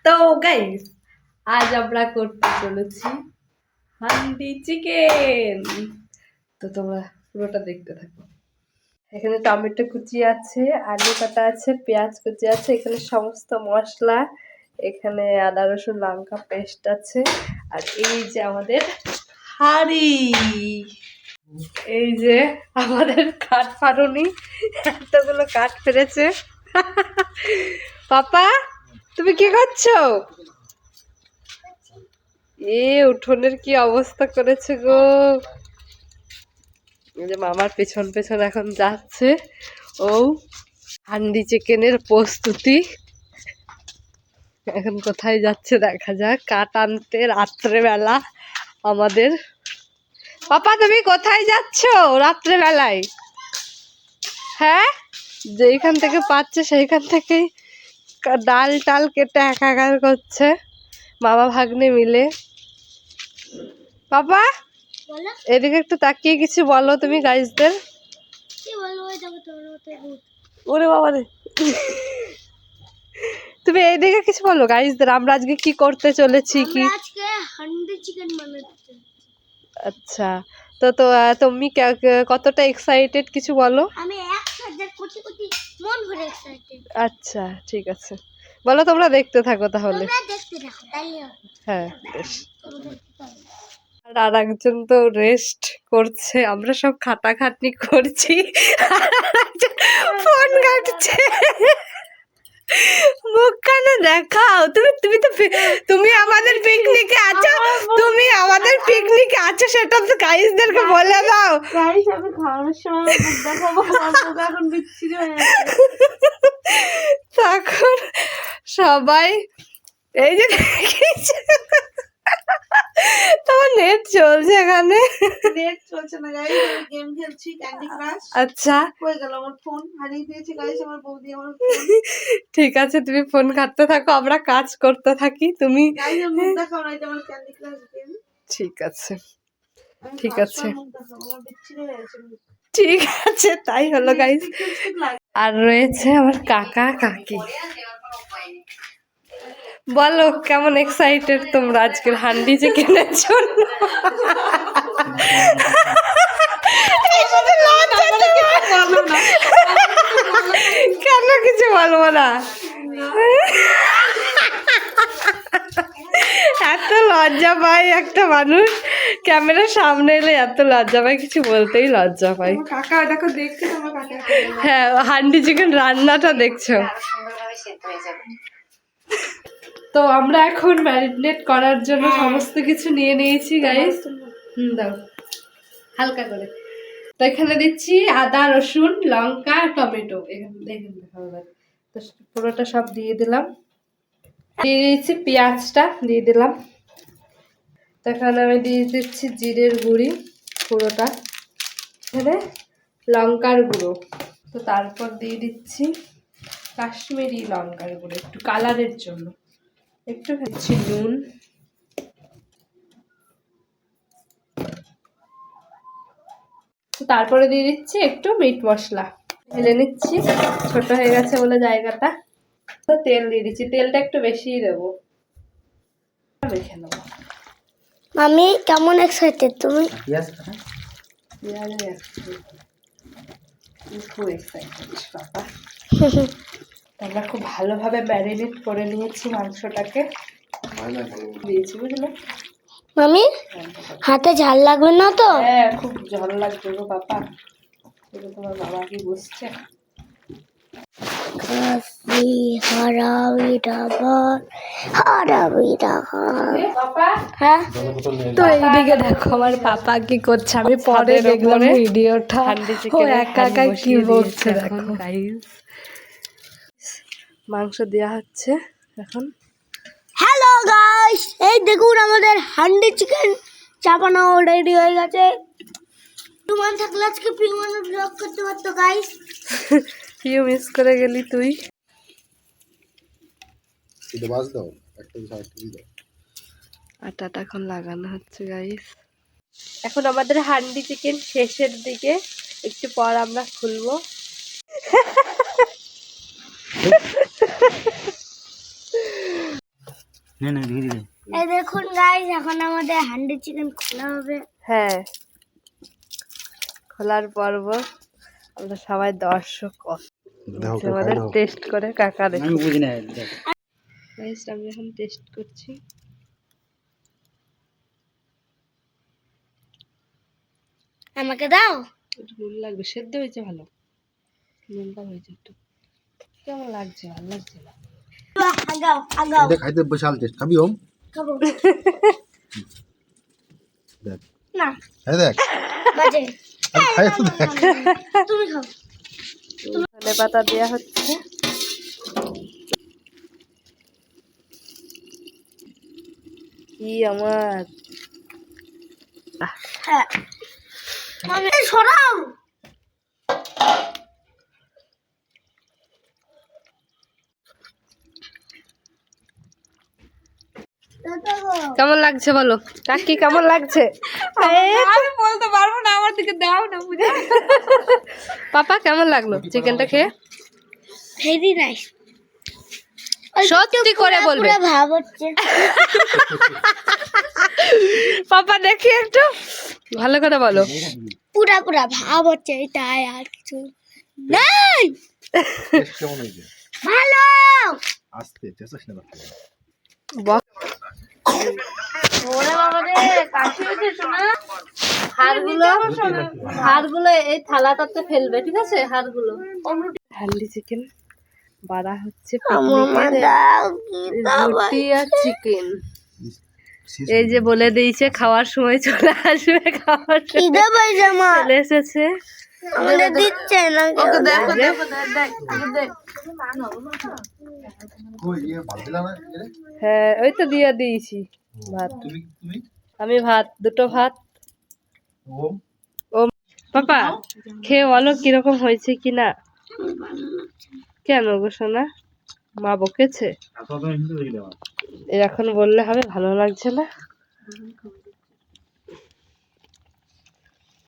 তো গাইস আজ আমরা করতে চলেছি হান্ডি চিকেন। তো তোমরা পুরোটা দেখতে থাকো। এখানে টমেটো কুচি আছে, আলু কাটা আছে, পেঁয়াজ কুচি আছে, এখানে সমস্ত মশলা, এখানে আদা রসুন লঙ্কা পেস্ট আছে, আর এই যে আমাদের হাঁড়ি, এই যে আমাদের কাঠ ফাড়ুনি এতগুলো কাঠ ফেলেছে। পাপা তুমি কি করছো? উঠোনের কি অবস্থা করেছে গো। এই যে মামার পেছন পেছন এখন যাচ্ছে ও হান্ডি চিকেনের প্রস্তুতি। এখন কোথায় যাচ্ছে দেখা যাক, কাঠ আনতে রাত্রেবেলা আমাদের। পাপা তুমি কোথায় যাচ্ছ রাত্রে বেলায়? হ্যাঁ, যেইখান থেকে পাচ্ছে সেইখান থেকেই ডাল টাল কেটে একাকার করছে মামা ভাগ্নে মিলে। পাপা এদিকে একটু তাকিয়ে কিছু বলো তুমি গাইজদের। ওরে বাবা রে, তুমি এইদিকে কিছু বলো গাইজদের, আমরা আজকে কি করতে চলেছি। কি আজকে হান্ডি চিকেন বানাতে। আচ্ছা, তো তো তুমি কতটা এক্সাইটেড কিছু বলো। আমি 1000 কোটি কোটি মন ভরে এক্সাইটেড। আচ্ছা ঠিক আছে, বলো তোমরা দেখতে থাকো তাহলে। তোমরা দেখতে থাকো তাইলে হবে। হ্যাঁ বেশ। আর একজন তো রেস্ট করছে, আমরা সব খাটাখাটনি করছি, ফোন ঘাটছে। মুখখানে দেখাও, তুমি আমাদের পিকনিকে আছো, তুমি আমাদের পিকনিকে আছো সেটা তো গাইসদেরকে বলে দাও। গাইস আমি খাওয়ানোর সময় মুখ দেখাবো, আমার মুখ এখন বিচ্ছিরি হয়ে যাচ্ছে। তখন সবাই এই যে তোমার নেট চলছে এখানে? নেট চলছে না গাইস, আমি গেম খেলছি ক্যান্ডি ক্রাশ। আচ্ছা কই গেল আমার ফোন? হারিয়ে দিয়েছে গাইস আমার বৌদি আমার ফোন। ঠিক আছে, তুমি ফোন ঘাটতে থাকো, আমরা কাজ করতে থাকি। তুমি গাইস মুখ দেখাও না, এটা আমার ক্যান্ডি ক্রাশ গেম। ঠিক আছে ঠিক আছে মুখ দেখাও, আমার বিচ্ছিরি হয়ে গেছে মুখ। ঠিক আছে, তাই হলো গাইস। আর রয়েছে আমার কাকা কাকি। বলো কেমন এক্সাইটেড তোমরা আজকের হান্ডি চিকেনের জন্য? কেন কিছু বলবো না? এত লজ্জা পায় একটা মানুষ, ক্যামেরার সামনে এলে এত লজ্জা পায়, কিছু বলতেই লজ্জা পায়। কাকা দেখো দেখছি তোমার কাকা। হ্যাঁ, হান্ডি চিকেন রান্নাটা দেখছো। তো আমরা এখন ম্যারিনেট করার জন্য সমস্ত কিছু নিয়ে নিয়েছি গাইস। দাও হালকা করে। তো এখানে দিচ্ছি আদা রসুন লঙ্কা টমেটো, এখানে দেখেন তো পুরোটা সব দিয়ে দিলাম। দিয়ে দিয়েছি পেঁয়াজটা দিয়ে দিলাম। তো এখানে আমি দিয়ে দিচ্ছি জিরের গুঁড়ি পুরোটা, এখানে লঙ্কার গুঁড়ো, তো তারপর দিয়ে দিচ্ছি কাশ্মীরি লঙ্কার গুঁড়ো একটু কালারের জন্য, একটু দিচ্ছি নুন, তারপরে দিয়ে দিচ্ছি একটু মিট মশলা, ঢেলে নিচ্ছি, ছোট হয়ে গেছে বলে জায়গাটা। তো তেল দিয়ে দিচ্ছি, তেলটা একটু বেশিই দেবো, মেখে নেবো। আমি কেমন এক্সাইটেড তুমি? খুব এক্সাইটেড বাবা। আমরা খুব ভালোভাবে ম্যারিনেট করে নিয়েছি মাংসটাকে, দিয়েছি বুঝলে মামি, হাতে ঝাল লাগবে না তো? হ্যাঁ খুব ঝাল লাগবে গো বাবা, তোমার বাবা কি বুঝছে? তো এইদিকে দেখো আমার পাপা কি করছে, আমি পরে দেখলাম ভিডিওটা, ও একা একা কি বলছে দেখো গাইস। মাংস দেওয়া হচ্ছে এখন। হ্যালো গাইস, এই দেখুন আমাদের হান্ডি চিকেন চাপানো রেডি হয়ে গেছে। তোমার থাকলে আজকে পিঙ্গমানের ব্লগ করতে পারতো গাইস। তুইও মিস করে গেলি তুই। এটা বাজ দাও, একটা দিয়ে দাও। আটাটা এখন লাগানো হচ্ছে গাইস। এখন আমাদের হান্ডি চিকেন শেষের দিকে, একটু পর আমরা খুলবো। এই দেখুন গাইস, এখন আমাদের হান্ডি চিকেন খোলা হবে। হ্যাঁ, খোলার পর্ব। আমরা সবাই দর্শক দেখো কেউ আমাদের খাই দাও। টেস্ট করে কাকা দেখি। Guys, আমি এখন টেস্ট করছি। আমাকে দাও। একটু নুন লাগবে, সেদ্ধ হয়েছে ভালো, নুনটা হয়েছে একটু। কেমন লাগছে? ভালো লাগছে না? আগাও আগাও। এটা খাইতে বিশাল টেস্ট, খাবি ওম? খাবো দেখ, না, হ্যাঁ দেখ, বাজে। আমি খাই তো দেখ। তুমি খাও। ধনে পাতা দেওয়া হচ্ছে। কি আমার হ্যাঁ, মানে সরাও। কেমন লাগছে বলো কাকি, কেমন লাগছে? আমি বলতে পারবো না, আমার দিকে দাও না বুঝে। পাপা কেমন লাগলো চিকেনটা খেয়ে? Very nice. সত্যি করে বলবে। পুরো ভাব হচ্ছে। পাপা দেখি একটু ভালো করে বলো। পুরা পুরা ভাব হচ্ছে, এটাই আর কিছু নাই। টেস্ট কেমন হয়েছে? ভালো। আস্তে চেষ্টা না করতে। ওরে বাবা রে, কাশি হচ্ছে শোনা। হাড়গুলো এই থালাটাতে ফেলবে, ঠিক আছে? হাড়গুলো। হান্ডি চিকেন বাড়া হচ্ছে, রুটি আর চিকেন। এই যে বলে দিয়েছে খাওয়ার সময় চলে আসবে, খাওয়ার সময় খিদে পেয়েছে মা, চলে এসেছে। আমাদের দিচ্ছে না। কই ইয়ে ভাত দিলা না এরে? হ্যাঁ, ওই তো দিয়ে দিয়েছি ভাত। তুমি তুমি আমি ভাত, দুটো ভাত। ওম ও পাপা খেয়ে বলো কিরকম হয়েছে কিনা। কেন গো সোনা, মা বকেছে? এখন বললে হবে ভালো লাগছে না?